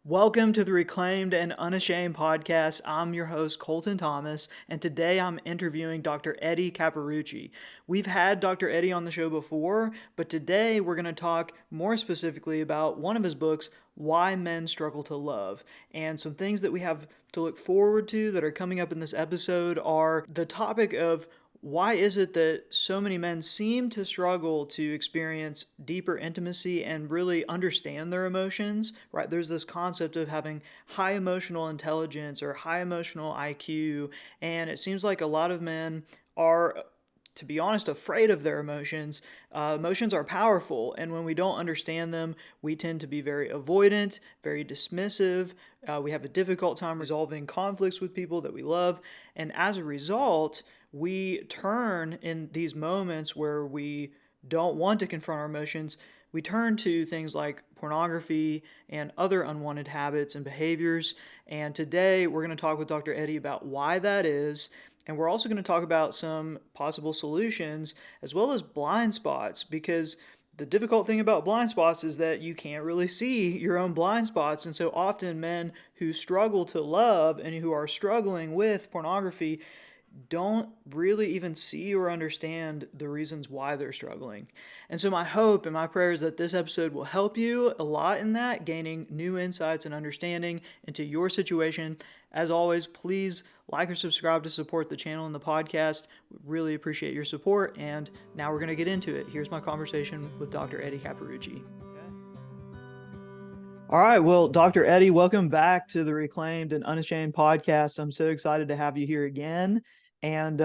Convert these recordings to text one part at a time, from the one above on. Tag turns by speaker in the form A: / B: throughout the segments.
A: Welcome to the Reclaimed and Unashamed podcast. I'm your host, Colton Thomas, and today I'm interviewing Dr. Eddie Capparucci. We've had Dr. Eddie on the show before, but today we're going to talk more specifically about one of his books, Why Men Struggle to Love. And some things that we have to look forward to that are coming up in this episode are the topic of why is it that so many men seem to struggle to experience deeper intimacy and really understand their emotions, right? There's this concept of having high emotional intelligence or high emotional IQ, and it seems like a lot of men are, to be honest, afraid of their emotions. Emotions are powerful, and when we don't understand them, we tend to be very avoidant, very dismissive. We have a difficult time resolving conflicts with people that we love, and as a result, we turn in these moments where we don't want to confront our emotions. We turn to things like pornography and other unwanted habits and behaviors. And today we're going to talk with Dr. Eddie about why that is. And we're also going to talk about some possible solutions as well as blind spots, because the difficult thing about blind spots is that you can't really see your own blind spots. And so often men who struggle to love and who are struggling with pornography don't really even see or understand the reasons why they're struggling. And so my hope and my prayer is that this episode will help you a lot in that, gaining new insights and understanding into your situation. As always, please like or subscribe to support the channel and the podcast. We really appreciate your support. And now we're going to get into it. Here's my conversation with Dr. Eddie Capparucci. All right. Well, Dr. Eddie, welcome back to the Reclaimed and Unashamed podcast. I'm so excited to have you here again. And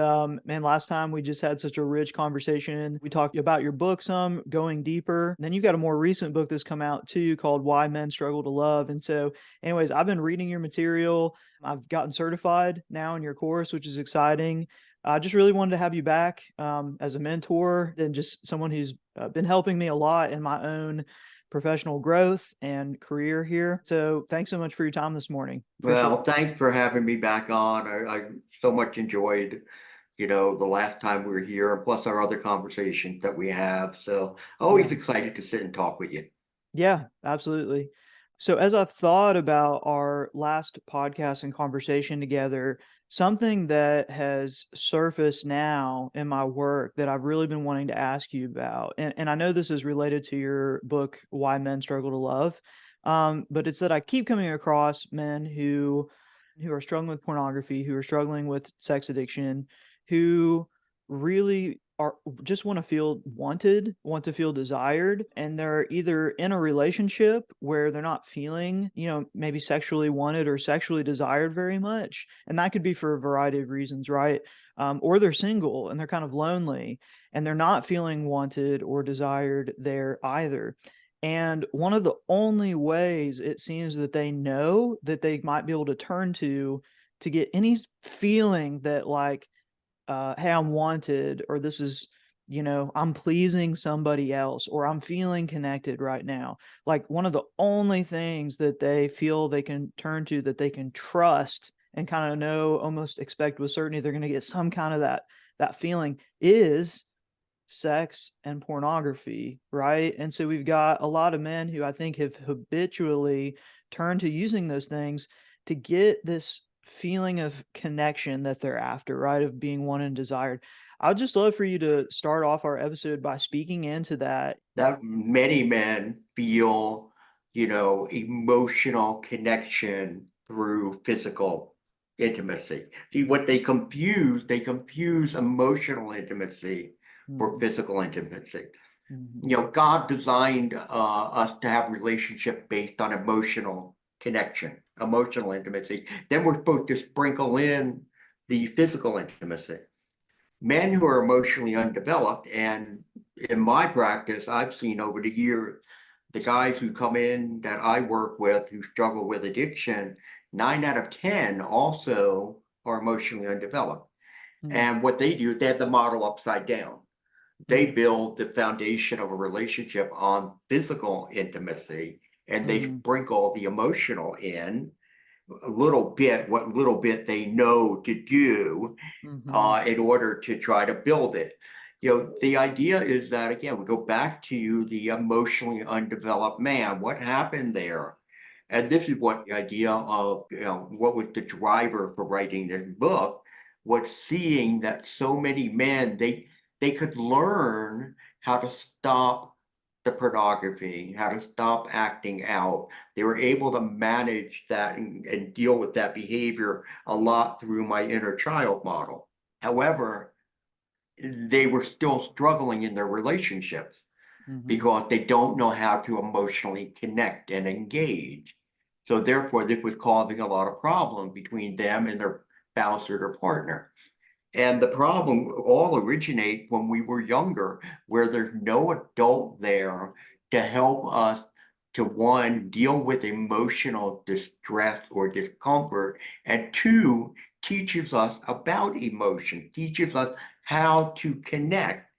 A: man, last time we just had such a rich conversation. We talked about your book some, going deeper. And then you've got a more recent book that's come out too called Why Men Struggle to Love. And so, anyways, I've been reading your material. I've gotten certified now in your course, which is exciting. I just really wanted to have you back as a mentor and just someone who's been helping me a lot in my own professional growth and career here. So thanks so much for your time this morning. Appreciate
B: Well,
A: it.
B: thanks for having me back on. I so much enjoyed, the last time we were here, and plus our other conversations that we have. So always
A: Yeah.
B: excited to sit and talk with you.
A: Yeah, absolutely. So as I've thought about our last podcast and conversation together, something that has surfaced now in my work that I've really been wanting to ask you about, and I know this is related to your book, Why Men Struggle to Love, but it's that I keep coming across men who are struggling with pornography, who are struggling with sex addiction, who really are just want to feel wanted, want to feel desired, and they're either in a relationship where they're not feeling, maybe sexually wanted or sexually desired very much, and that could be for a variety of reasons, right? Or they're single and they're kind of lonely and they're not feeling wanted or desired there either. And one of the only ways it seems that they know that they might be able to turn to get any feeling that like, hey, I'm wanted, or this is, I'm pleasing somebody else, or I'm feeling connected right now. Like one of the only things that they feel they can turn to, that they can trust and kind of know, almost expect with certainty they're going to get some kind of that feeling is sex and pornography, right? And so we've got a lot of men who I think have habitually turned to using those things to get this feeling of connection that they're after, right? Of being wanted and desired. I'd just love for you to start off our episode by speaking into that.
B: That many men feel, emotional connection through physical intimacy. See, what they confuse emotional intimacy for
A: Mhm,
B: physical intimacy.
A: mhm,
B: God designed us to have relationship based on emotional connection, emotional intimacy. Then we're supposed to sprinkle in the physical intimacy. Men who are emotionally undeveloped, and in my practice, I've seen over the years, the guys who come in that I work with who struggle with addiction, 9 out of 10 also are emotionally undeveloped.
A: mhm,
B: And what they do, they have the model upside down. They
A: mhm,
B: build the foundation of a relationship on physical intimacy, and they
A: mhm,
B: sprinkle the emotional in a little bit, what little bit they know to do
A: mhm,
B: in order to try to build it. The idea is that, again, we go back to the emotionally undeveloped man. What happened there? And this is what the idea of, what was the driver for writing this book, was seeing that so many men, they could learn how to stop the pornography, how to stop acting out. They were able to manage that and deal with that behavior a lot through my inner child model. However, they were still struggling in their relationships
A: Mm-hmm.
B: because they don't know how to emotionally connect and engage. So therefore, this was causing a lot of problems between them and their spouse or their partner. And the problem all originate when we were younger, where there's no adult there to help us to, one, deal with emotional distress or discomfort, and two, teaches us about emotion, teaches us how to connect.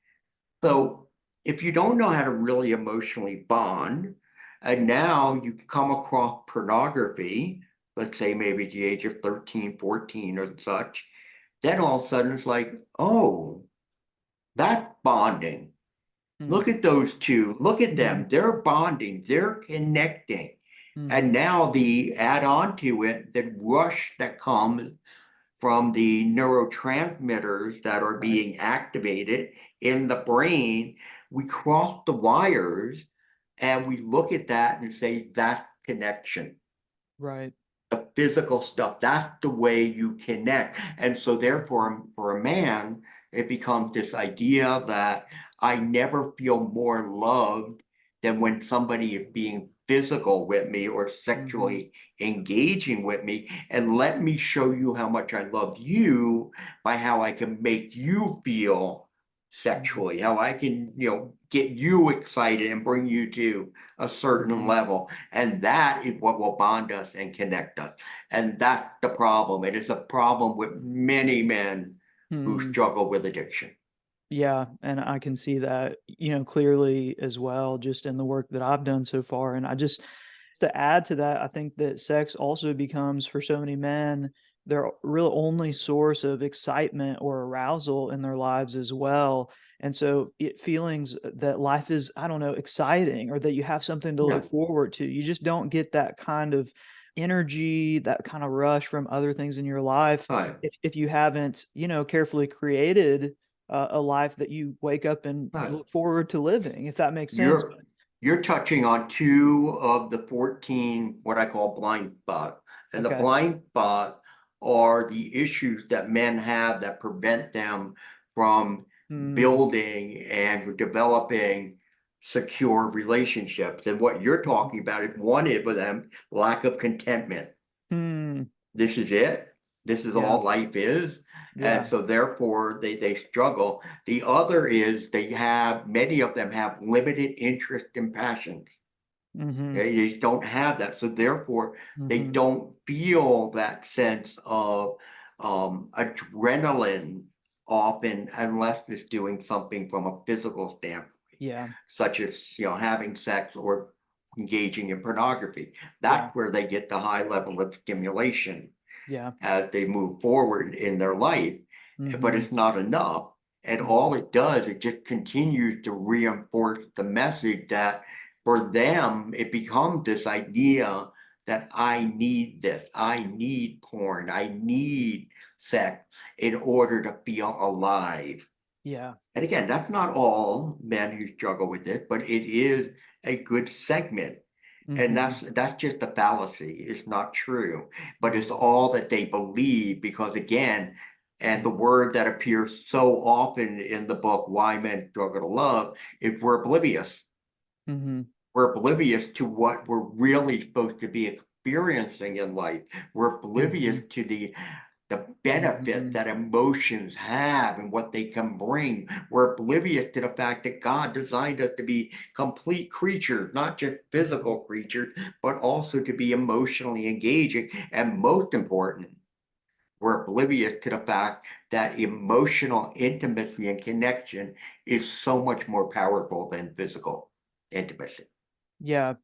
B: So if you don't know how to really emotionally bond, and now you come across pornography, let's say maybe at the age of 13, 14 or such, then all of a sudden it's like, oh, that's bonding. Look at those two. Look at
A: Mm-hmm.
B: them. They're bonding. They're connecting. And
A: Mm-hmm.
B: now the add on to it, the rush that comes from the neurotransmitters that are
A: Right.
B: being activated in the brain, we cross the wires and we look at that and say, that's connection.
A: Right.
B: The physical stuff. That's the way you connect. And so therefore, for a man, it becomes this idea that I never feel more loved than when somebody is being physical with me or
A: Mm-hmm.
B: sexually engaging with me. And let me show you how much I love you by how I can make you feel
A: Mm-hmm.
B: sexually, how I can, get you excited and bring you to a certain
A: Mm-hmm.
B: level. And that is what will bond us and connect us. And that's the problem. It is a problem with many men who
A: Mm-hmm.
B: struggle with addiction.
A: Yeah, and I can see that, clearly as well, just in the work that I've done so far. And to add to that, I think that sex also becomes, for so many men, their real only source of excitement or arousal in their lives as well. And so feelings that life is, I don't know, exciting, or that you have something to look
B: Yeah.
A: forward to. You just don't get that kind of energy, that kind of rush from other things in your life
B: Right.
A: if you haven't, carefully created a life that you wake up and
B: Right.
A: look forward to living, if that makes sense.
B: You're you're touching on two of the 14, what I call blind spots. And the
A: Okay.
B: blind spot are the issues that men have that prevent them from
A: Mm,
B: building and developing secure relationships. And what you're
A: mhm.
B: talking about is one is with them, lack of contentment.
A: Mm,
B: This is it. This is
A: yeah,
B: all life is. And
A: yeah.
B: so therefore they struggle. The other is many of them have limited interest and passion.
A: Mhm,
B: They just don't have that. So therefore they
A: mhm.
B: don't feel that sense of adrenaline often unless it's doing something from a physical standpoint,
A: Yeah,
B: such as having sex or engaging in pornography.
A: yeah,
B: That's where they get the high level of stimulation
A: yeah.
B: as they move forward in their life, but
A: Mhm,
B: it's not enough. And
A: mhm,
B: all it does, it just continues to reinforce the message that for them, it becomes this idea that I need this, I need porn, I need sex in order to feel alive.
A: yeah.
B: And again, that's not all men who struggle with it, but it is a good segment. And
A: Mhm,
B: that's just a fallacy. It's not true, but it's
A: mhm,
B: all that they believe because again, and the
A: mhm,
B: word that appears so often in the book, Why Men Struggle to Love, is we're oblivious.
A: mhm,
B: We're oblivious to what we're really supposed to be experiencing in life. We're oblivious
A: mhm,
B: to the benefit
A: mhm,
B: that emotions have and what they can bring. We're oblivious to the fact that God designed us to be complete creatures, not just
A: mhm.
B: physical creatures, but also to be emotionally engaging. And most important, we're oblivious to the fact that emotional intimacy and connection is so much more powerful than physical intimacy.
A: Yeah.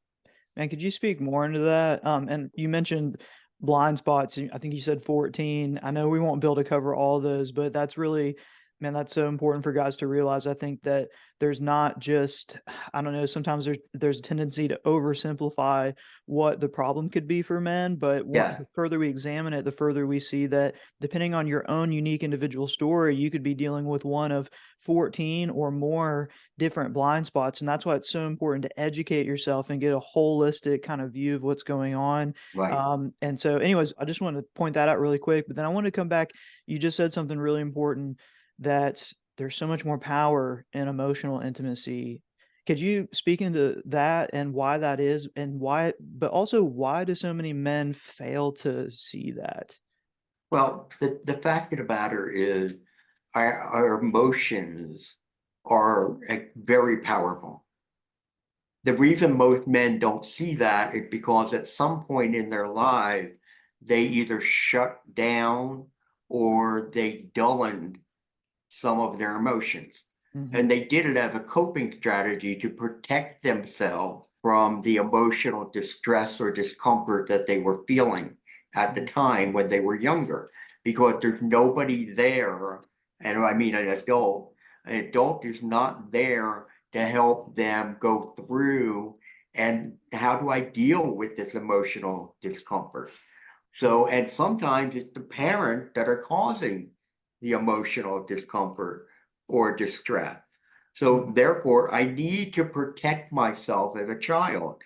A: And could you speak more into that? And you mentioned blind spots. I think you said 14. I know we won't be able to cover all those, but that's really Man, that's so important for guys to realize. I think that there's not just, I don't know, sometimes there's a tendency to oversimplify what the problem could be for men, but
B: Yeah,
A: the further we examine it, the further we see that depending on your own unique individual story, you could be dealing with one of 14 or more different blind spots. And that's why it's so important to educate yourself and get a holistic kind of view of what's going on.
B: right.
A: And so, anyways, I just want to point that out really quick, but then I want to come back. You just said something really important, that there's so much more power in emotional intimacy. Could you speak into that and why that is, and why, but also why do so many men fail to see that?
B: Well, the fact of the matter is our emotions are very powerful. The reason most men don't see that is because at some point in their life, they either shut down or they dullen some of their emotions. And
A: Mhm,
B: they did it as a coping strategy to protect themselves from the emotional distress or discomfort that they were feeling at the
A: mhm,
B: time when they were younger, because there's nobody there. And I mean, an adult is not there to help them go through and how do I deal with this emotional discomfort? So,
A: mhm,
B: and sometimes it's the parent that are causing the emotional discomfort or distress. So
A: mhm,
B: therefore, I need to protect myself as a child.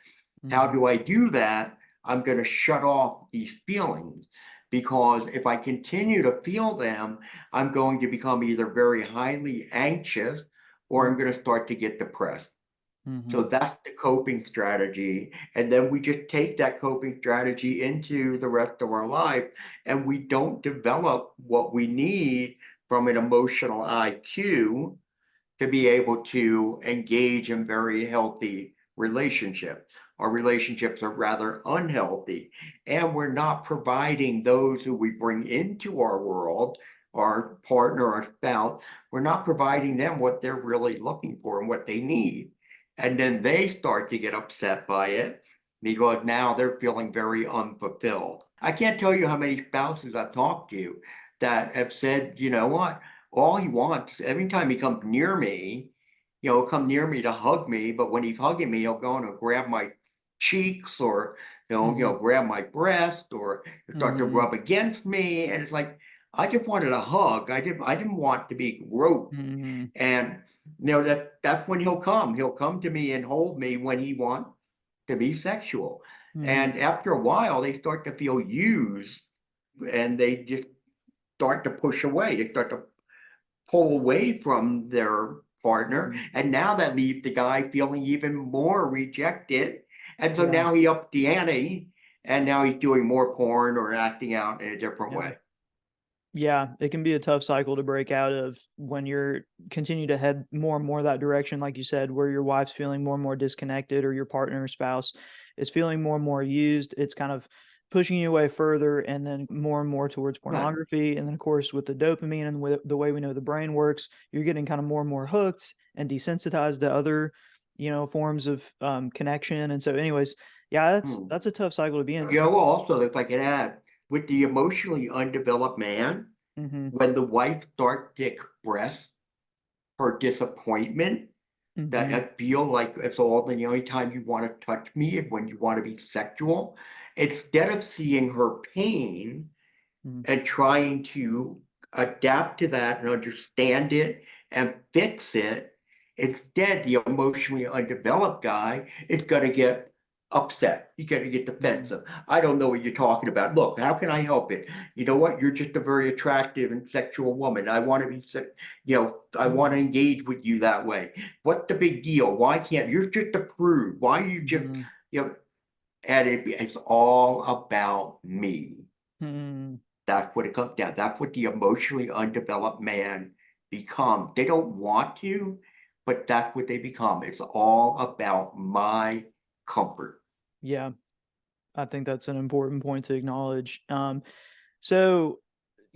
B: How
A: mhm,
B: do I do that? I'm going to shut off these feelings because if I continue to feel them, I'm going to become either very highly anxious or I'm
A: mhm,
B: going to start to get depressed. So
A: mhm,
B: that's the coping strategy. And then we just take that coping strategy into the rest of our life and we don't develop what we need from an emotional IQ to be able to engage in very healthy relationships. Our relationships are rather unhealthy, and we're not providing those who we bring into our world, our partner, our spouse, we're not providing them what they're really looking for and what they need. And then they start to get upset by it because now they're feeling very unfulfilled. I can't tell you how many spouses I've talked to that have said, you know what? All he wants, every time he comes near me, he'll come near me to hug me, but when he's hugging me, he'll go and grab my cheeks or
A: mhm,
B: grab my breast or he'll start to
A: mhm,
B: rub against me. And it's like, I just wanted a hug. I didn't want to be groped.
A: mhm,
B: And that's when he'll come. He'll come to me and hold me when he wants to be sexual.
A: mhm,
B: And after a while, they start to feel used and they just start to push away. They start to pull away from their partner.
A: mhm.
B: And now that leaves the guy feeling even more rejected. And so
A: Yeah,
B: now he upped the ante and now he's doing more porn or acting out in a different
A: yeah.
B: way.
A: Yeah, it can be a tough cycle to break out of when you're continue to head more and more that direction, like you said, where your wife's feeling more and more disconnected or your partner or spouse is feeling more and more used. It's kind of pushing you away further and more towards
B: Right.
A: pornography. And then, of course, with the dopamine and with the way we know the brain works, you're getting kind of more and more hooked and desensitized to other, forms of connection. And so, anyways, yeah,
B: Hmm.
A: that's a tough cycle to be in.
B: Also, if I could add, with the emotionally undeveloped man,
A: Mm-hmm.
B: when the wife starts to express her disappointment, that
A: Mm-hmm.
B: I feel like it's all the only time you want to touch me is when you want to be sexual, instead of seeing her pain
A: Mm-hmm.
B: and trying to adapt to that and understand it and fix it. Instead, the emotionally undeveloped guy is going to get upset. He's going to get
A: Mm-hmm.
B: defensive. I don't know what you're talking about. Look, how can I help it? You know what? You're just a very attractive and sexual woman. I want to be, I want to engage with you that way. What's the big deal? Why can't you're just a prude? Why are you just,
A: Mhm,
B: you know, and it's all about me.
A: mhm.
B: That's what it comes down. That's what the emotionally undeveloped man become. They don't want to, but that's what they become. It's all about my comfort.
A: Yeah, I think that's an important point to acknowledge. So,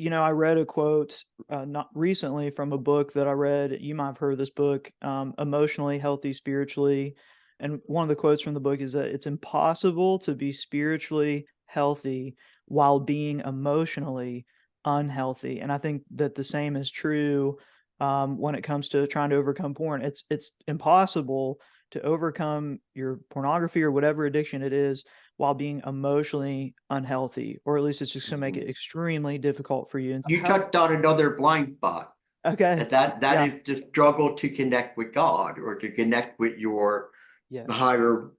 A: I read a quote not recently from a book that I read. You might have heard of this book, Emotionally Healthy Spiritually. And one of the quotes from the book is that it's impossible to be spiritually healthy while being emotionally unhealthy. And I think that the same is true when it comes to trying to overcome porn. It's impossible to overcome your pornography or whatever addiction it is while being emotionally unhealthy, or at least it's just going to make it
B: Mhm.
A: extremely difficult for you. And
B: You
A: how?
B: touched on another blind spot,
A: Okay,
B: and that
A: yeah,
B: is the struggle to connect with God or to connect with your
A: yes,
B: higher,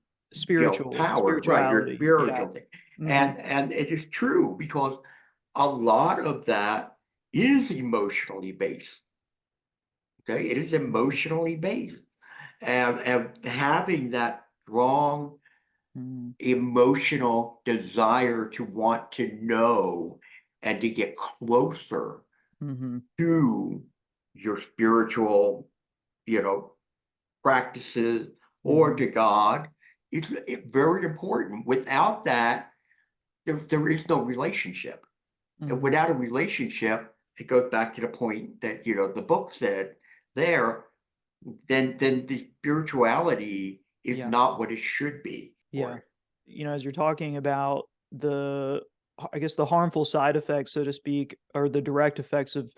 B: power, right? Your
A: spirituality, yeah.
B: spiritual thing.
A: Mm-hmm.
B: And it is true because a lot of that is emotionally based. Okay, it is
A: Mm-hmm.
B: emotionally based. And having that strong
A: Mm-hmm.
B: emotional desire to want to know and to get closer
A: Mm-hmm.
B: to your spiritual, you know, practices or
A: Mm-hmm.
B: to God, it's very important. Without that, there is no relationship. And
A: Mm-hmm.
B: without a relationship, it goes back to the point that, the book said there, then the spirituality is
A: Yeah.
B: not what it should be for
A: Yeah.
B: it.
A: As you're talking about I guess the harmful side effects, so to speak, or the direct effects of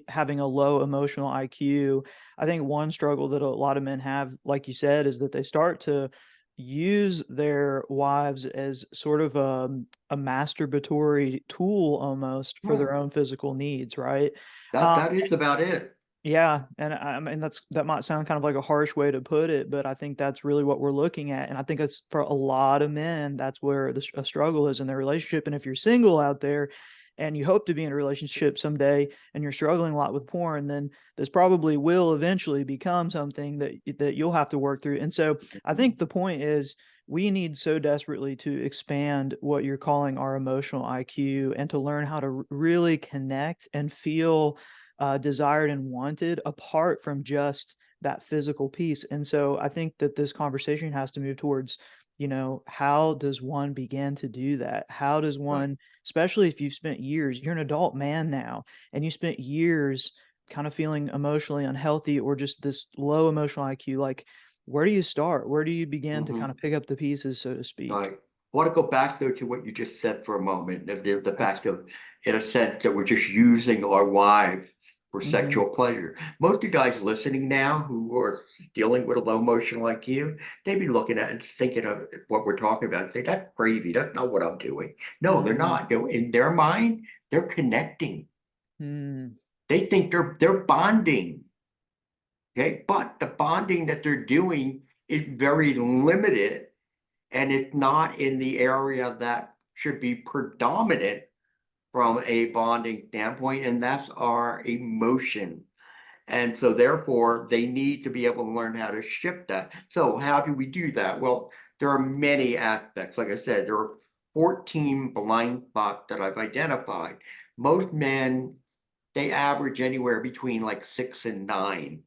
A: having a low emotional IQ, I think one struggle that a lot of men have, like you said, is that they start to use their wives as sort of a masturbatory tool almost for
B: Right.
A: their own physical needs, right?
B: That is about it.
A: Yeah, and I mean that might sound kind of like a harsh way to put it, but I think that's really what we're looking at, and I think that's for a lot of men, that's where a struggle is in their relationship. And if you're single out there, and you hope to be in a relationship someday, and you're struggling a lot with porn, then this probably will eventually become something that you'll have to work through. And so I think the point is we need so desperately to expand what you're calling our emotional IQ and to learn how to really connect and feel desired and wanted apart from just that physical piece. And so I think that this conversation has to move towards, how does one begin to do that? How does
B: Right.
A: one, especially if you've spent years, you're an adult man now, and you spent years kind of feeling emotionally unhealthy or just this low emotional IQ, like where do you start? Where do you begin to kind
B: Mhm.
A: of pick up the pieces, so to speak?
B: Right. I want to go back though to what you just said for a moment, the
A: Okay.
B: fact of, in a sense, that we're just using our wives for
A: Mm-hmm.
B: sexual pleasure. Most of the guys listening now who are dealing with a low emotional IQ, they'd be looking at and thinking of what we're talking about and say, that's crazy. That's not what I'm doing. No, they're
A: Mm-hmm.
B: not. In their mind, they're connecting.
A: Mm-hmm.
B: They think they're bonding. Okay. But the bonding that they're doing is very limited and it's not in the area that should be predominant from a bonding standpoint, and that's our emotion. And so therefore, they need to be able to learn how to shift that. So how do we do that? Well, there are many aspects. Like I said, there are 14 blind spots that I've identified. Most men, they average anywhere between like 6 and 9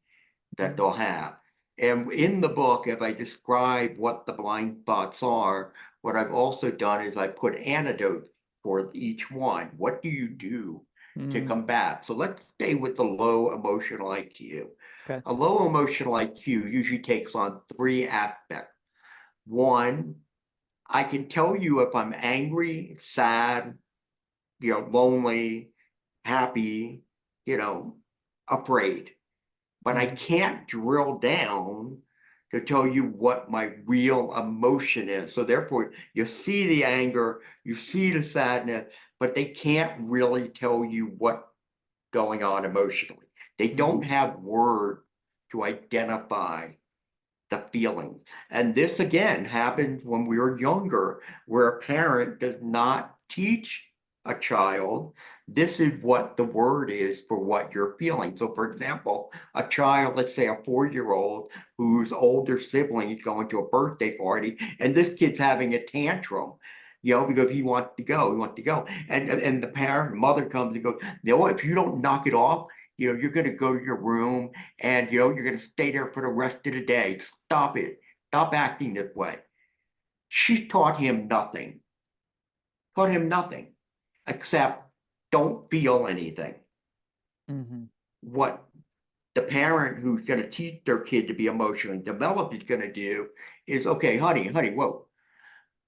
B: that they'll have. And in the book, if I describe what the blind spots are, what I've also done is I put antidotes for each one. What do you do to
A: Mm-hmm.
B: combat? So let's stay with the low emotional IQ.
A: Okay.
B: A low emotional IQ usually takes on three aspects. One, I can tell you if I'm angry, sad, lonely, happy, you know, afraid, but I
A: Mm-hmm.
B: can't drill down to tell you what my real emotion is. So therefore, you see the anger, you see the sadness, but they can't really tell you what's going on emotionally. They
A: Mm-hmm.
B: don't have words to identify the feeling. And this again happens when we were younger, where a parent does not teach a child this is what the word is for what you're feeling. So, for example, a child, let's say a 4-year-old whose older sibling is going to a birthday party, and this kid's having a tantrum. Because he wants to go, he wants to go, and the parent, mother comes and goes, if you don't knock it off, you're going to go to your room and you're going to stay there for the rest of the day. Stop it. Stop acting this way. She taught him nothing except don't feel anything.
A: Mm-hmm.
B: What the parent who's going to teach their kid to be emotionally developed is going to do is, okay, honey, whoa,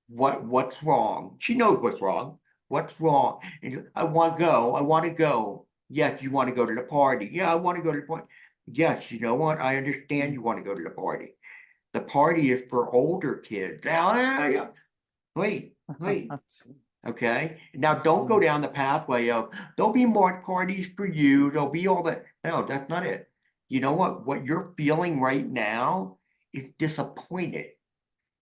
B: what's wrong? She knows what's wrong. What's wrong? And I want to go. I want to go. Yes, you want to go to the party. Yeah, I want to go to the party. Yes, you know what? I understand you want to go to the party. The party is for older kids. Yeah. Wait, wait. Okay. Now don't go
A: Mhm.
B: down the pathway of there'll be more parties for you. There'll be all that. No, that's not it. You know what? What you're feeling right now is disappointed.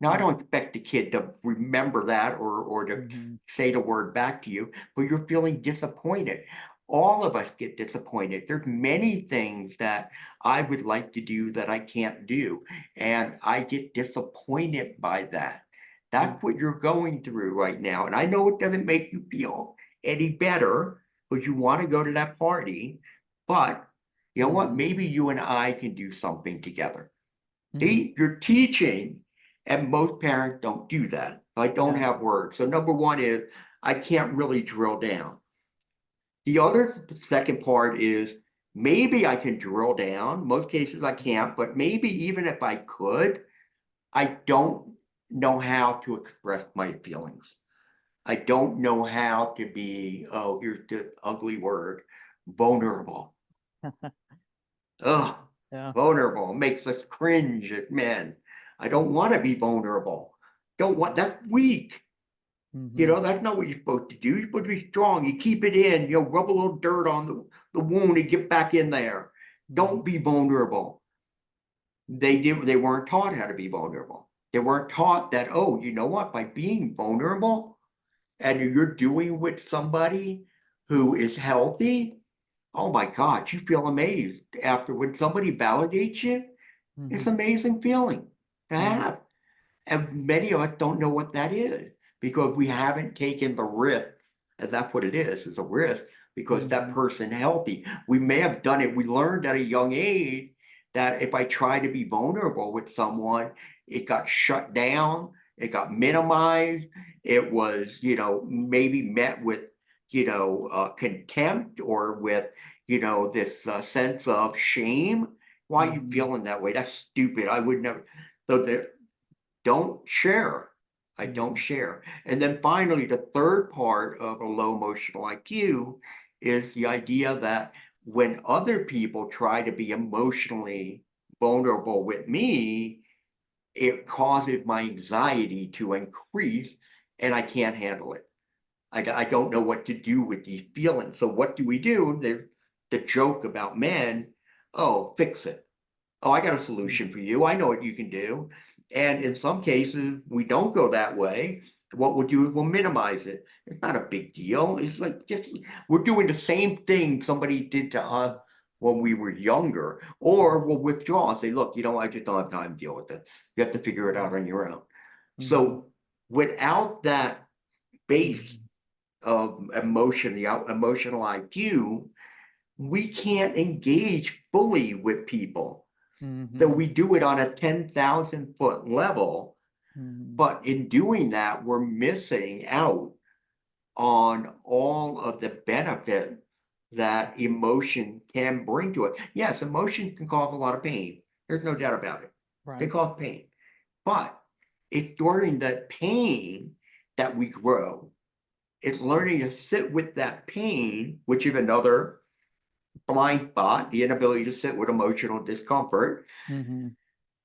B: Now, I
A: Mhm.
B: don't expect the kid to remember that or to
A: Mhm.
B: say the word back to you, but you're feeling disappointed. All of us get disappointed. There's many things that I would like to do that I can't do, and I get disappointed by that.
A: Mhm.
B: That's what you're going through right now. And I know it doesn't make you feel any better because you want to go to that party, but you know what?
A: Mhm.
B: Maybe you and I can do something together.
A: Mhm.
B: See, you're teaching, and most parents don't do that. I don't
A: Yeah.
B: have words. So number one is I can't really drill down. The other second part is maybe I can drill down. Most cases I can't, but maybe even if I could, I don't know how to express my feelings. I don't know how to be, oh, here's the ugly word, vulnerable. Ugh,
A: Yeah.
B: vulnerable makes us cringe at men. I don't want to be vulnerable. Don't want that's weak.
A: Mhm.
B: That's not what you're supposed to do. You're supposed to be strong. You keep it in, rub a little dirt on the wound and get back in there.
A: Mhm.
B: Don't be vulnerable. They weren't taught how to be vulnerable. They weren't taught that, oh, you know what, by being vulnerable and you're doing with somebody who is healthy, oh my God, you feel amazed after when somebody validates you. It's
A: Mhm.
B: an amazing feeling to
A: Mhm.
B: have. And many of us don't know what that is because we haven't taken the risk. And that's what it is a risk because that
A: Mhm.
B: person healthy. We may have done it. We learned at a young age that if I try to be vulnerable with someone, it got shut down, it got minimized, it was, maybe met with, contempt or with, this sense of shame. Why are you
A: Mhm.
B: feeling that way? That's stupid. I would never. So there, don't share. I don't
A: Mhm.
B: share. And then finally, the third part of a low emotional IQ is the idea that when other people try to be emotionally vulnerable with me, it causes my anxiety to increase and I can't handle it. I don't know what to do with these feelings. So what do we do? There's the joke about men, oh, fix it. Oh, I got a
A: Mhm.
B: solution for you. I know what you can do. And in some cases, we don't go that way. What we'll do is we'll minimize it. It's not a big deal. It's like just we're doing the same thing somebody did to us when we were younger, or we'll withdraw and say, look, I just don't have time to deal with it. You have to figure it out on your own.
A: Mhm.
B: So without that base
A: Mhm.
B: of emotion, the emotional IQ, we can't engage fully with people. So
A: Mhm.
B: we do it on a 10,000-foot level,
A: Mhm.
B: but in doing that, we're missing out on all of the benefit that emotion can bring to it. Yes, emotion can cause a lot of pain. There's no doubt about it. They
A: Right.
B: cause pain. But it's during that pain that we grow. It's learning to sit with that pain, which is another blind spot, the inability to sit with emotional discomfort.
A: Mhm.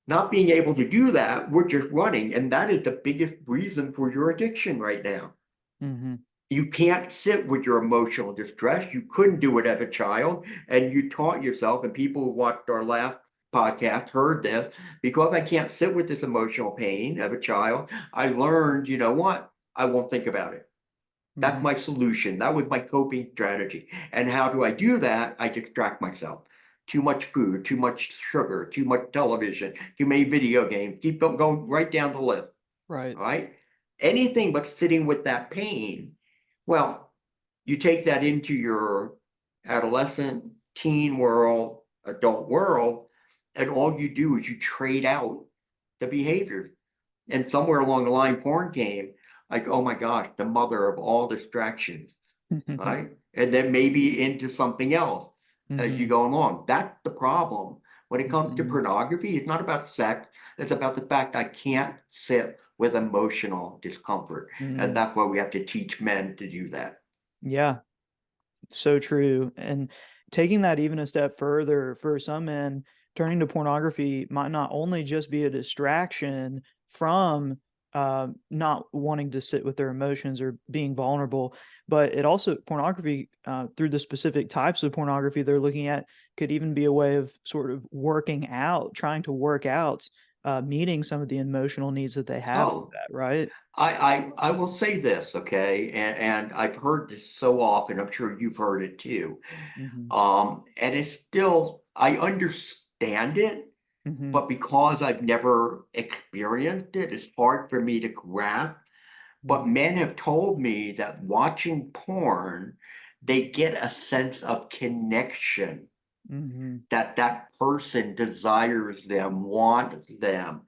B: Not being able to do that, we're just running. And that is the biggest reason for your addiction right now.
A: Mhm.
B: You can't sit with your emotional distress. You couldn't do it as a child. And you taught yourself, and people who watched our last podcast heard this because I can't sit with this emotional pain as a child. I learned, you know what? I won't think about it. That's
A: Mhm.
B: my solution. That was my coping strategy. And how do I do that? I distract myself. Too much food, too much sugar, too much television, too many video games. Keep going right down the list.
A: Right.
B: All right. Anything but sitting with that pain. Well, you take that into your adolescent, teen world, adult world, and all you do is you trade out the behaviors. And somewhere along the line, porn came, like, oh my gosh, the mother of all distractions, right? And then maybe into something else as you
A: Mhm.
B: go along. That's the problem. When it comes to
A: Mhm.
B: pornography, it's not about sex, it's about the fact I can't sit with emotional discomfort. And
A: Mhm.
B: that's why we have to teach men to do that.
A: Yeah. So true. And taking that even a step further, for some men, turning to pornography might not only just be a distraction from not wanting to sit with their emotions or being vulnerable, but it also, pornography, through the specific types of pornography they're looking at, could even be a way of sort of working out, trying to work out, meeting some of the emotional needs that they have through
B: Oh,
A: that, right?
B: I will say this, okay, and I've heard this so often. I'm sure you've heard it too.
A: Hmm.
B: And it's still, I understand it,
A: Hmm.
B: but because I've never experienced it, it's hard for me to grasp. But
A: Hmm.
B: men have told me that watching porn, they get a sense of connection,
A: Hmm.
B: that that person desires them, wants them.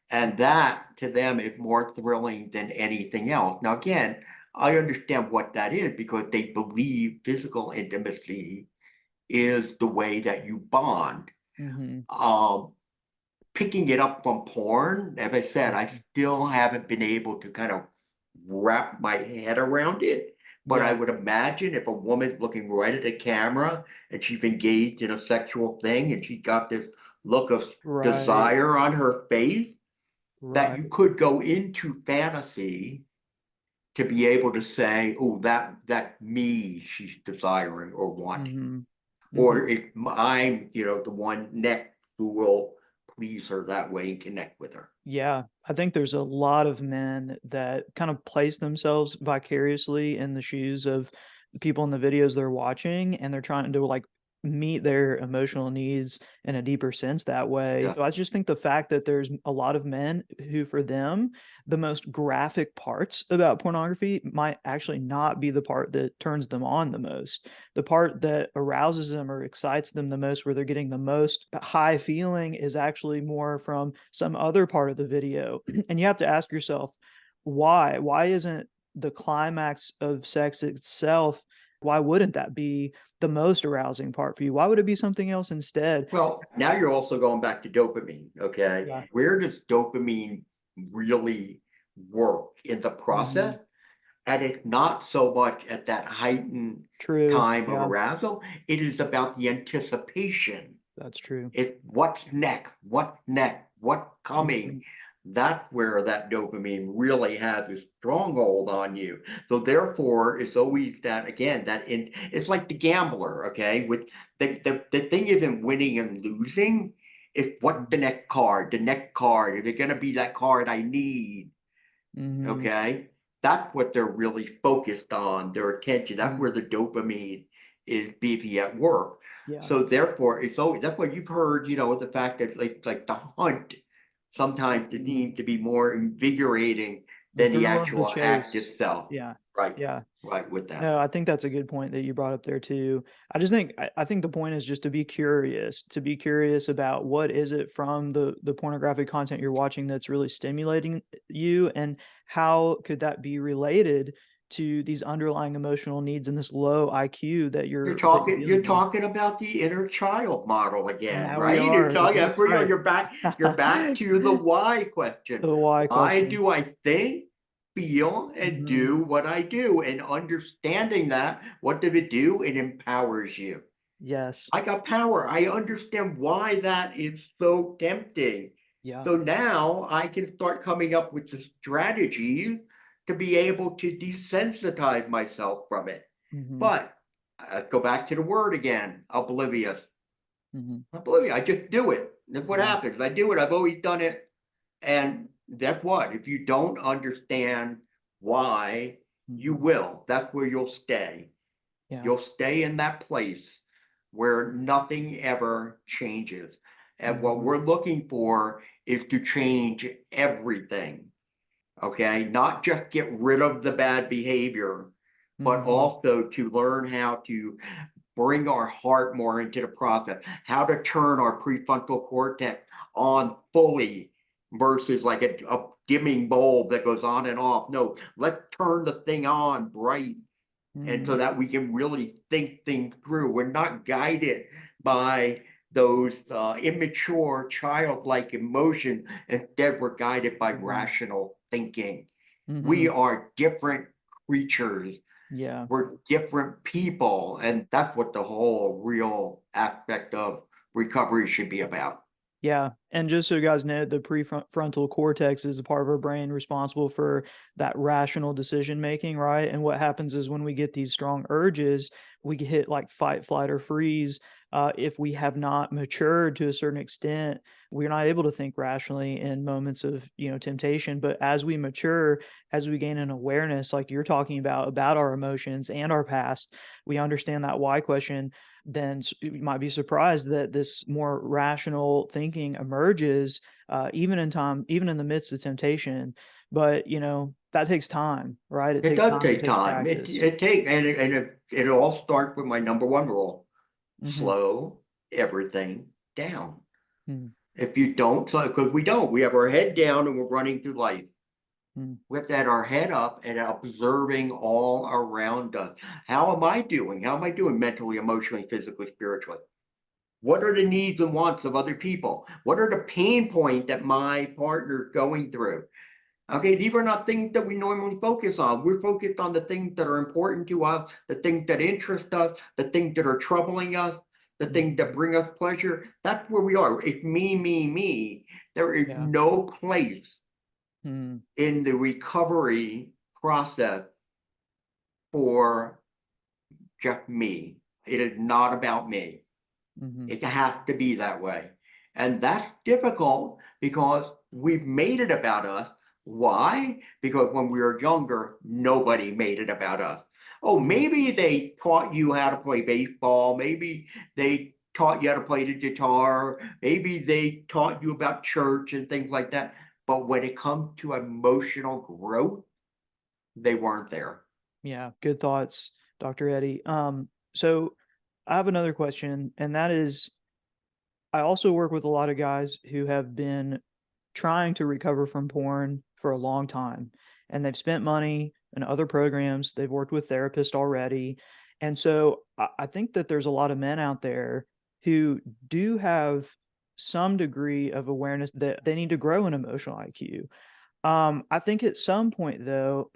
B: And that to them is more thrilling than anything else. Now, again, I understand what that is because they believe physical intimacy is the way that you bond.
A: Hmm.
B: Um, Picking it up from porn, as I said, I
A: Hmm.
B: still haven't been able to kind of wrap my head around it. But I
A: Yeah.
B: would imagine if a woman's looking right at the camera and she's engaged in a sexual thing and she got this look of
A: Right.
B: desire on her face, that
A: Right.
B: you could go into fantasy to be able to say, oh, that me she's desiring or wanting.
A: Mhm.
B: Or
A: Mhm.
B: if I'm, the one next who will please her that way and connect with her.
A: Yeah, I think there's a lot of men that kind of place themselves vicariously in the shoes of the people in the videos they're watching, and they're trying to like meet their emotional needs in a deeper sense that way.
B: Yeah.
A: So I just think the fact that there's a lot of men who, for them, the most graphic parts about pornography might actually not be the part that turns them on the most. The part that arouses them or excites them the most, where they're getting the most high feeling, is actually more from some other part of the video. And you have to ask yourself, why? Why isn't the climax of sex itself? Why wouldn't that be the most arousing part for you? Why would it be something else instead?
B: Well, now you're also going back to dopamine, okay?
A: Yeah.
B: Where does dopamine really work in the
A: Hmm.
B: process? And it's not so much at that heightened
A: True.
B: time of
A: Yeah,
B: arousal, it is about the anticipation.
A: that's true.
B: It's what's next, what's coming.
A: Hmm.
B: That's where that dopamine really has a stronghold on you. So therefore, it's always that again, it's like the gambler, okay? With the thing isn't winning and losing, it's what the next card, is it gonna be that card I need?
A: Hmm.
B: Okay, that's what they're really focused on, their attention. That's
A: Hmm.
B: where the dopamine is busy at work.
A: Yeah.
B: So therefore, it's always that's what you've heard, the fact that like the hunt sometimes it
A: Hmm.
B: seems to be more invigorating
A: The
B: than the
A: thrill of the
B: actual act
A: chase.
B: itself.
A: Yeah.
B: Right,
A: Yeah.
B: right with that.
A: No, I think that's a good point that you brought up there too. I think the point is just to be curious about what is it from the pornographic content you're watching that's really stimulating you, and how could that be related to these underlying emotional needs and this low IQ that you're
B: You're
A: dealing with.
B: talking about the inner child model again,
A: Now we
B: right? You're
A: are.
B: talking that's
A: That's
B: where
A: right.
B: you're back to the why question.
A: The why
B: Why
A: question.
B: do I think, feel, and
A: Hmm.
B: do what I do? And understanding that, what does it do? It empowers you.
A: Yes.
B: I got power. I understand why that is so tempting.
A: Yeah.
B: So now I can start coming up with the strategies to be able to desensitize myself from it.
A: Hmm.
B: But go back to the word again, oblivious.
A: Hmm.
B: Oblivious. I just do it. That's what
A: Yeah.
B: happens. I do it. I've always done it. And that's what. If you don't understand why, you
A: Hmm.
B: will. That's where you'll stay.
A: Yeah.
B: You'll stay in that place where nothing ever changes. And what
A: Hmm.
B: we're looking for is to change everything. Okay. Not just get rid of the bad behavior, but
A: Hmm.
B: also to learn how to bring our heart more into the process, how to turn our prefrontal cortex on fully versus like a dimming bulb that goes on and off. No, let's turn the thing on bright and so
A: Hmm.
B: that we can really think things through. We're not guided by those immature, childlike emotions. Instead, we're guided by
A: Hmm.
B: rational thinking. We
A: Hmm.
B: are different creatures
A: Yeah.
B: We're different people, and that's what the whole real aspect of recovery should be about.
A: Yeah. And just so you guys know, the prefrontal cortex is a part of our brain responsible for that rational decision making, right? And what happens is when we get these strong urges, we get hit like fight, flight, or freeze. If we have not matured to a certain extent, we're not able to think rationally in moments of, temptation. But as we mature, as we gain an awareness, like you're talking about our emotions and our past, we understand that why question, then you might be surprised that this more rational thinking emerges, even in the midst of temptation. But that takes time, right? It
B: It
A: takes
B: does
A: time, it
B: take
A: takes
B: time. It
A: practice.
B: it take and it all starts with my number one rule:
A: Hmm.
B: slow everything down.
A: Hmm.
B: If you don't, so because we don't, we have our head down and we're running through life.
A: Hmm.
B: We have to have our head up and observing all around us. How am I doing? How am I doing mentally, emotionally, physically, spiritually? What are the needs and wants of other people? What are the pain points that my partner's going through? Okay, these are not things that we normally focus on. We're focused on the things that are important to us, the things that interest us, the things that are troubling us, the things
A: Hmm.
B: that bring us pleasure. That's where we are. It's me, me, me. There is
A: Yeah.
B: no place
A: Hmm.
B: in the recovery process for just me. It is not about me.
A: Hmm.
B: It has to be that way. And that's difficult because we've made it about us. Why? Because when we were younger, nobody made it about us. Oh,
A: Hmm.
B: maybe they taught you how to play baseball. Maybe they taught you how to play the guitar. Maybe they taught you about church and things like that. But when it comes to emotional growth, they weren't there.
A: Yeah. Good thoughts, Dr. Eddie. So I have another question, and that is, I also work with a lot of guys who have been trying to recover from porn for a long time, and they've spent money in other programs. They've worked with therapists already. And so I think that there's a lot of men out there who do have some degree of awareness that they need to grow an emotional IQ. I think at some point, though,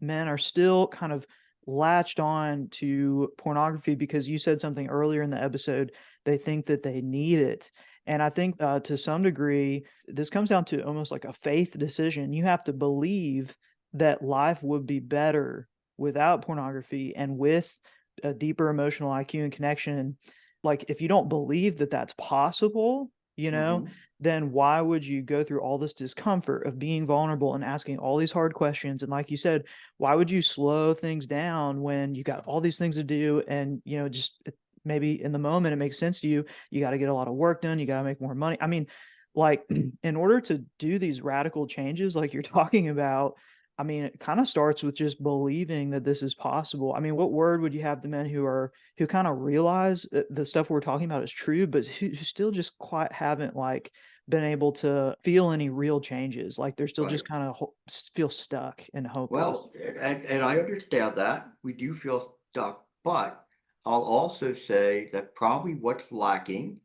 A: men are still kind of latched on to pornography because you said something earlier in the episode. They think that they need it. And I think to some degree, this comes down to almost like a faith decision. You have to believe that life would be better without pornography and with a deeper emotional IQ and connection. Like, if you don't believe that that's possible,
B: Mhm.
A: then why would you go through all this discomfort of being vulnerable and asking all these hard questions? And like you said, why would you slow things down when you got all these things to do? And, just maybe in the moment it makes sense to you. You got to get a lot of work done. You got to make more money. I mean, like, in order to do these radical changes, like you're talking about, I mean, it kind of starts with just believing that this is possible. I mean, what word would you have to men who kind of realize the stuff we're talking about is true, but who still just quite haven't like been able to feel any real changes? Like they're still just
B: Right.
A: kind of feel stuck and hopeless.
B: Well, and I understand that. We do feel stuck, but I'll also say that probably what's lacking,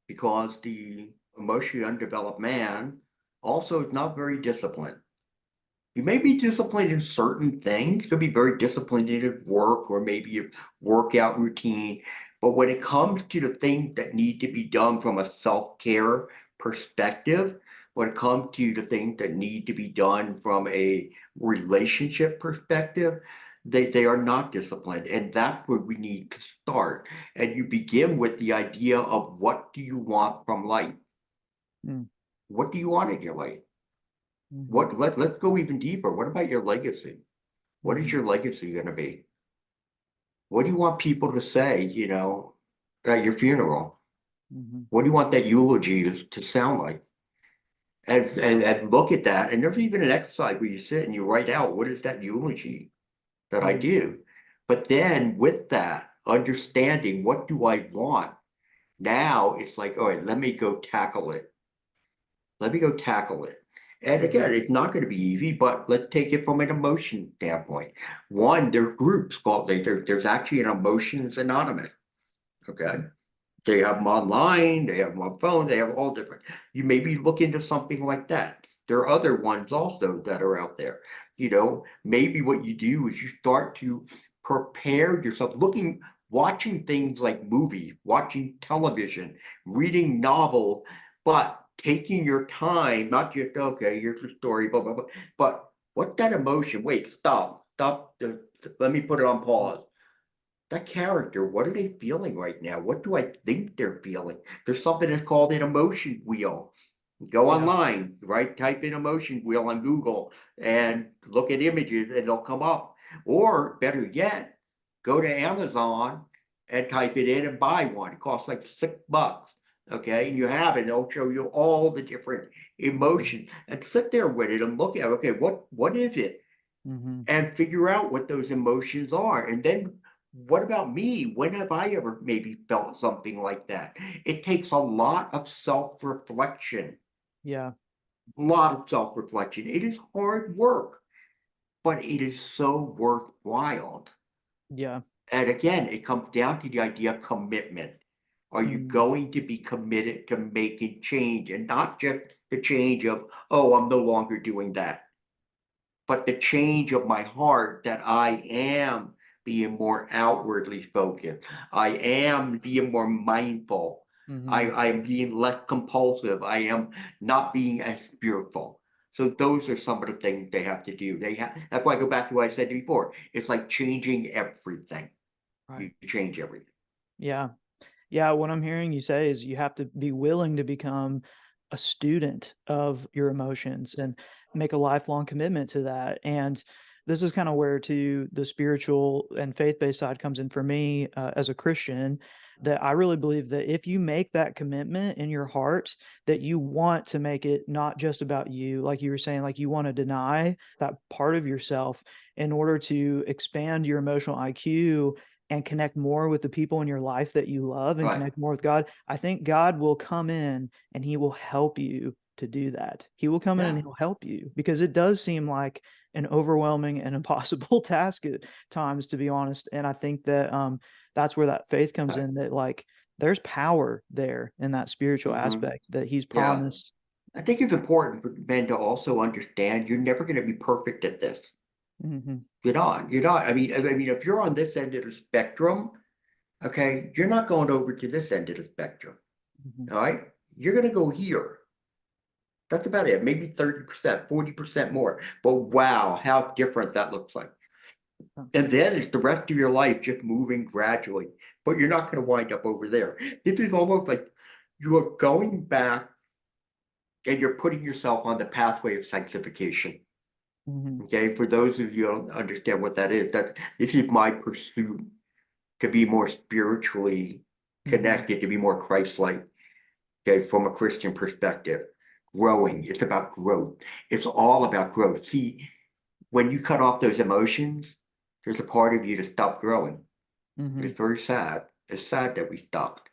B: because the emotionally undeveloped man also is not very disciplined. You may be disciplined in certain things, you could be very disciplined in your work or maybe your workout routine. But when it comes to the things that need to be done from a self-care perspective, when it comes to the things that need to be done from a relationship perspective, they are not disciplined. And that's where we need to start. And you begin with the idea of what do you want from life?
A: Mm.
B: What do you want in your life?
A: Mhm.
B: Let's go even deeper. What about your legacy? What is
A: Mhm.
B: your legacy going to be? What do you want people to say, at your funeral?
A: Mhm.
B: What do you want that eulogy to sound like? And look at that. And there's even an exercise where you sit and you write out, what is that eulogy that I
A: Mhm.
B: do? But then with that, understanding what do I want? Now it's like, all right, let me go tackle it. Let me go tackle it. And
A: Mhm.
B: again, it's not going to be easy, but let's take it from an emotion standpoint. One, there are groups called, there's actually an Emotions Anonymous. Okay. They have them online, they have them on phone, they have all different. You maybe look into something like that. There are other ones also that are out there. Maybe what you do is you start to prepare yourself, watching things like movies, watching television, reading novels, but taking your time, not just, okay, here's the story, blah, blah, blah, but what that emotion, wait, stop, let me put it on pause. That character, what are they feeling right now? What do I think they're feeling? There's something that's called an emotion wheel. Go
A: Yeah.
B: online, right? Type in emotion wheel on Google and look at images and they'll come up. Or better yet, go to Amazon and type it in and buy one. It costs like $6. Okay, and you have it, it'll show you all the different emotions and sit there with it and look at, okay, what is it?
A: Mm-hmm.
B: And figure out what those emotions are. And then what about me? When have I ever maybe felt something like that? It takes a lot of self-reflection,
A: Yeah.
B: a lot of self-reflection. It is hard work, but it is so worthwhile.
A: Yeah.
B: And again, it comes down to the idea of commitment. Are you
A: Mm-hmm.
B: going to be committed to making change and not just the change of, oh, I'm no longer doing that, but the change of my heart that I am being more outwardly focused. I am being more mindful.
A: Mm-hmm.
B: I am being less compulsive. I am not being as spiritual. So those are some of the things they have to do. That's why I go back to what I said before. It's like changing everything.
A: Right.
B: You change everything.
A: Yeah. Yeah, what I'm hearing you say is you have to be willing to become a student of your emotions and make a lifelong commitment to that. And this is kind of where to the spiritual and faith-based side comes in for me as a Christian, that I really believe that if you make that commitment in your heart, that you want to make it not just about you, like you were saying, like you want to deny that part of yourself in order to expand your emotional IQ and connect more with the people in your life that you love and
B: Right.
A: connect more with God, I think God will come in and he will help you to do that. He will come in and
B: Yeah.
A: he'll help you because it does seem like an overwhelming and impossible task at times, to be honest. And I think that that's where that faith comes
B: Right.
A: in, that like there's power there in that spiritual
B: Mhm.
A: aspect that he's
B: Yeah.
A: promised.
B: I think it's important for men to also understand you're never going to be perfect at this.
A: Hmm.
B: You're not. I mean, if you're on this end of the spectrum, okay, you're not going over to this end of the spectrum.
A: Hmm.
B: All right, you're going to go here. That's about it. Maybe 30%, 40% more. But wow, how different that looks like. And then it's the rest of your life just moving gradually. But you're not going to wind up over there. This is almost like you are going back and you're putting yourself on the pathway of sanctification.
A: Hmm.
B: Okay, for those of you who don't understand what that is, that this is my pursuit to be more spiritually
A: Hmm.
B: connected, to be more Christ-like, okay, from a Christian perspective. Growing, it's about growth. It's all about growth. See, when you cut off those emotions, there's a part of you to stop growing.
A: Hmm.
B: It's very sad. It's sad that we stopped.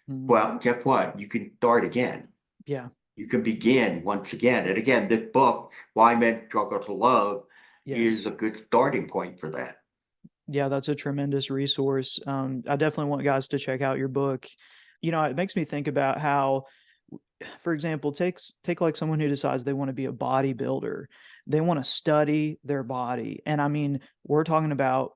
A: Hmm.
B: Well, guess what? You can start again.
A: Yeah.
B: You can begin once again. And again, this book, Why Men Struggle to Love, is
A: Yes.
B: a good starting point for that.
A: Yeah, that's a tremendous resource. I definitely want guys to check out your book. You know, it makes me think about how, for example, take like someone who decides they want to be a bodybuilder. They want to study their body. And I mean, we're talking about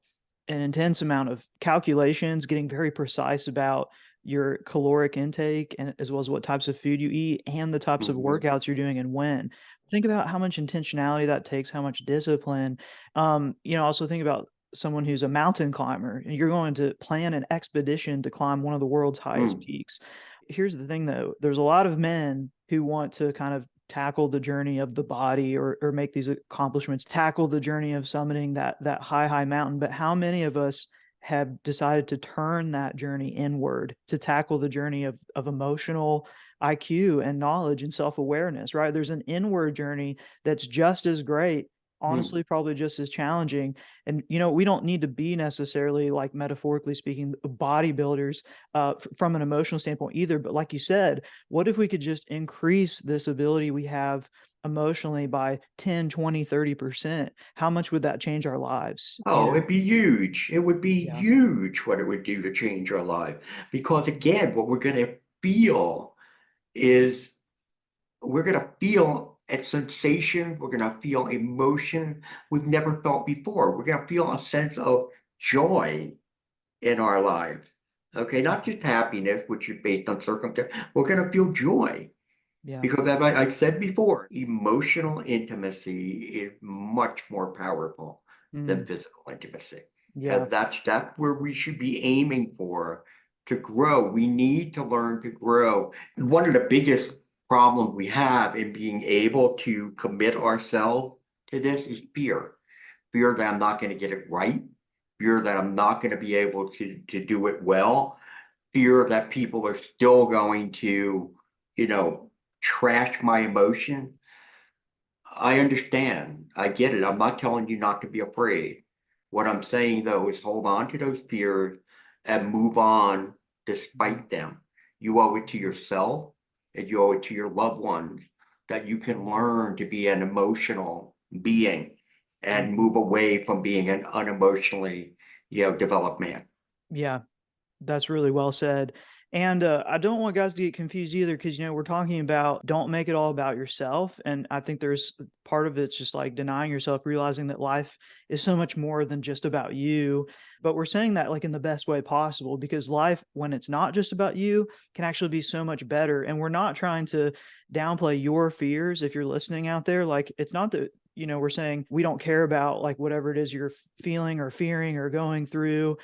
A: an intense amount of calculations, getting very precise about your caloric intake and as well as what types of food you eat and the types of
B: Mhm.
A: workouts you're doing and when. Think about how much intentionality that takes, how much discipline. Also think about someone who's a mountain climber and you're going to plan an expedition to climb one of the world's highest
B: Mm.
A: peaks. Here's the thing though, there's a lot of men who want to kind of tackle the journey of the body or make these accomplishments, tackle the journey of summiting that high mountain. But how many of us have decided to turn that journey inward to tackle the journey of emotional IQ and knowledge and self-awareness, right? There's an inward journey that's just as great,
B: Mm.
A: honestly, probably just as challenging. And we don't need to be necessarily, like metaphorically speaking, bodybuilders from an emotional standpoint either. But like you said, what if we could just increase this ability we have emotionally by 10, 20, 30%? How much would that change our lives?
B: Oh, it'd be huge. It would be
A: Yeah.
B: huge what it would do to change our life. Because again, what we're going to feel is we're going to feel a sensation. We're going to feel emotion we've never felt before. We're going to feel a sense of joy in our lives. Okay, not just happiness, which is based on circumstance. We're going to feel joy
A: Yeah.
B: because, as I said before, emotional intimacy is much more powerful than
A: Mm,
B: physical intimacy.
A: yeah.
B: And that's where we should be aiming for to grow. We need to learn to grow. And one of the biggest problems we have in being able to commit ourselves to this is fear. Fear that I'm not going to get it right, fear that I'm not going to be able to do it well, fear that people are still going to, you know, trash my emotion. I understand. I get it. I'm not telling you not to be afraid. What I'm saying though is hold on to those fears and move on
A: Mhm.
B: despite them. You owe it to yourself and you owe it to your loved ones that you can learn to be an emotional being and
A: Mhm.
B: move away from being an unemotionally, developed man.
A: Yeah. That's really well said. And I don't want guys to get confused either because, we're talking about don't make it all about yourself. And I think there's part of it's just like denying yourself, realizing that life is so much more than just about you. But we're saying that like in the best way possible because life, when it's not just about you, can actually be so much better. And we're not trying to downplay your fears if you're listening out there. Like, it's not that. We're saying we don't care about like whatever it is you're feeling or fearing or going through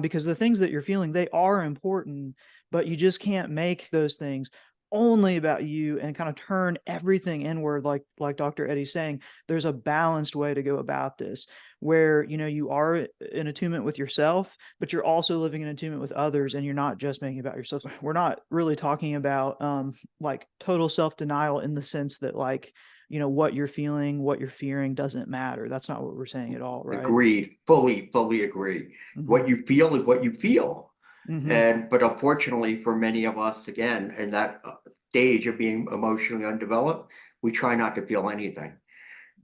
A: because the things that you're feeling, they are important, but you just can't make those things only about you and kind of turn everything inward like Dr. Eddie's saying. There's a balanced way to go about this where you are in attunement with yourself, but you're also living in attunement with others and you're not just making it about yourself. We're not really talking about like total self-denial in the sense that like what you're feeling, what you're fearing doesn't matter. That's not what we're saying at all, right?
B: Agreed, fully agree.
A: Mm-hmm.
B: What you feel is what you feel.
A: Mm-hmm.
B: But unfortunately for many of us, again, in that stage of being emotionally undeveloped, we try not to feel anything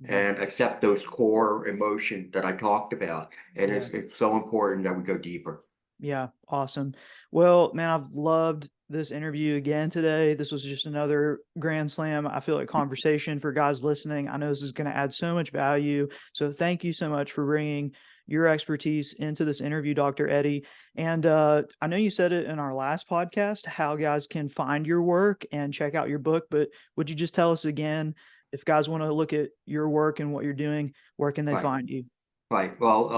A: Mm-hmm.
B: and accept those core emotions that I talked about. And
A: Yeah.
B: it's so important that we go deeper.
A: Yeah. Awesome. Well, man, I've loved this interview again today. This was just another grand slam. I feel like conversation for guys listening. I know this is going to add so much value. So thank you so much for bringing your expertise into this interview, Dr. Eddie. And I know you said it in our last podcast, how guys can find your work and check out your book, but would you just tell us again, if guys want to look at your work and what you're doing, where can they
B: Right.
A: find you?
B: Right. Well,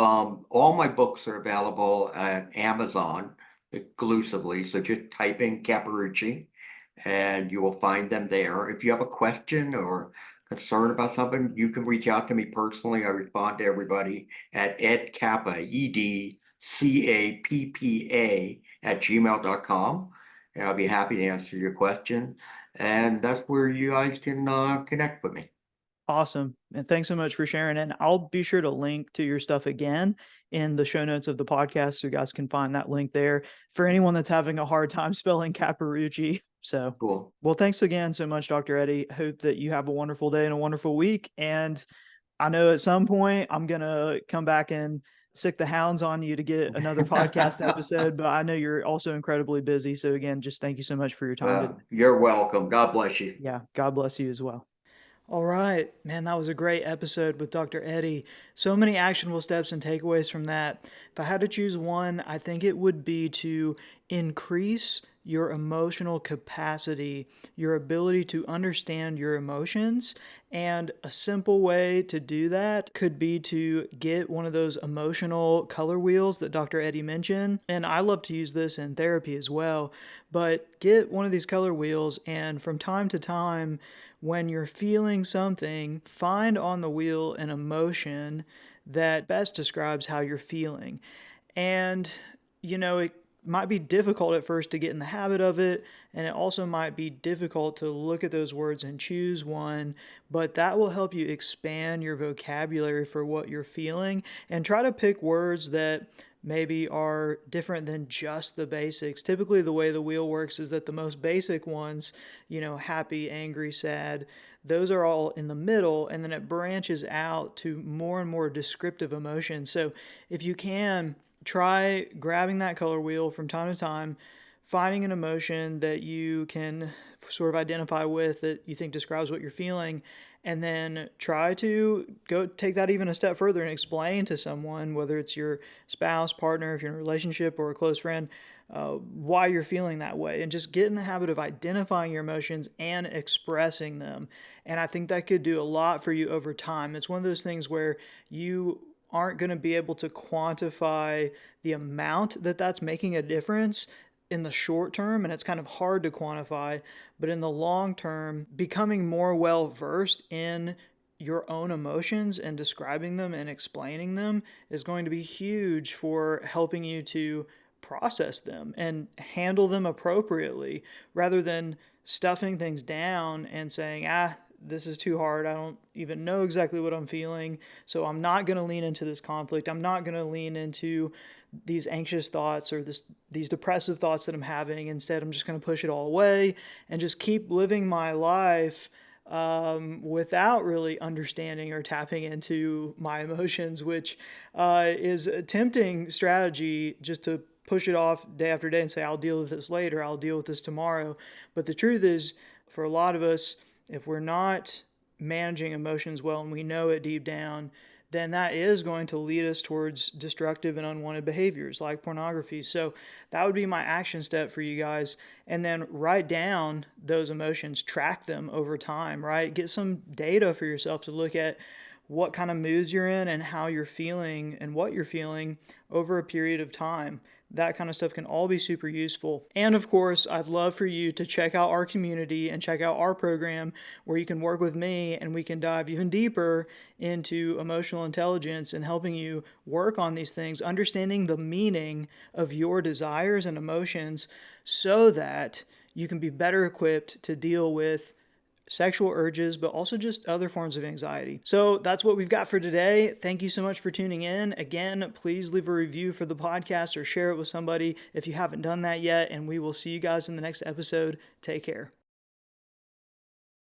B: all my books are available at Amazon exclusively. So just type in Capparucci and you will find them there. If you have a question or concern about something, you can reach out to me personally. I respond to everybody at edcappa, EDCAPPA at gmail.com. And I'll be happy to answer your question. And that's where you guys can connect with me.
A: Awesome. And thanks so much for sharing. And I'll be sure to link to your stuff again in the show notes of the podcast so you guys can find that link there for anyone that's having a hard time spelling Capparucci. So,
B: Cool.
A: well, thanks again so much, Dr. Eddie. Hope that you have a wonderful day and a wonderful week. And I know at some point I'm going to come back and sick the hounds on you to get another podcast episode, but I know you're also incredibly busy. So, again, just thank you so much for your time today.
B: You're welcome. God bless you.
A: Yeah. God bless you as well. All right, man, that was a great episode with Dr. Eddie. So many actionable steps and takeaways from that. If I had to choose one, I think it would be to increase your emotional capacity, your ability to understand your emotions. And a simple way to do that could be to get one of those emotional color wheels that Dr. Eddie mentioned. And I love to use this in therapy as well. But get one of these color wheels, and from time to time, when you're feeling something, find on the wheel an emotion that best describes how you're feeling. And, it might be difficult at first to get in the habit of it, and it also might be difficult to look at those words and choose one, but that will help you expand your vocabulary for what you're feeling and try to pick words that maybe are different than just the basics. Typically, the way the wheel works is that the most basic ones, happy, angry, sad, those are all in the middle, and then it branches out to more and more descriptive emotions. So if you can, try grabbing that color wheel from time to time, finding an emotion that you can sort of identify with that you think describes what you're feeling, and then try to go take that even a step further and explain to someone, whether it's your spouse, partner, if you're in a relationship, or a close friend, why you're feeling that way, and just get in the habit of identifying your emotions and expressing them. And I think that could do a lot for you over time. It's one of those things where you aren't going to be able to quantify the amount that that's making a difference in the short term, and it's kind of hard to quantify, but in the long term, becoming more well versed in your own emotions and describing them and explaining them is going to be huge for helping you to process them and handle them appropriately, rather than stuffing things down and saying, this is too hard. I don't even know exactly what I'm feeling. So I'm not going to lean into this conflict. I'm not going to lean into these anxious thoughts or these depressive thoughts that I'm having. Instead, I'm just going to push it all away and just keep living my life without really understanding or tapping into my emotions, which is a tempting strategy, just to push it off day after day and say, I'll deal with this later, I'll deal with this tomorrow. But the truth is, for a lot of us, if we're not managing emotions well and we know it deep down, then that is going to lead us towards destructive and unwanted behaviors like pornography. So that would be my action step for you guys. And then write down those emotions, track them over time, right? Get some data for yourself to look at what kind of moods you're in and how you're feeling and what you're feeling over a period of time. That kind of stuff can all be super useful. And of course, I'd love for you to check out our community and check out our program where you can work with me and we can dive even deeper into emotional intelligence and helping you work on these things, understanding the meaning of your desires and emotions so that you can be better equipped to deal with sexual urges, but also just other forms of anxiety. So that's what we've got for today. Thank you so much for tuning in. Again, please leave a review for the podcast or share it with somebody if you haven't done that yet. And we will see you guys in the next episode. Take care.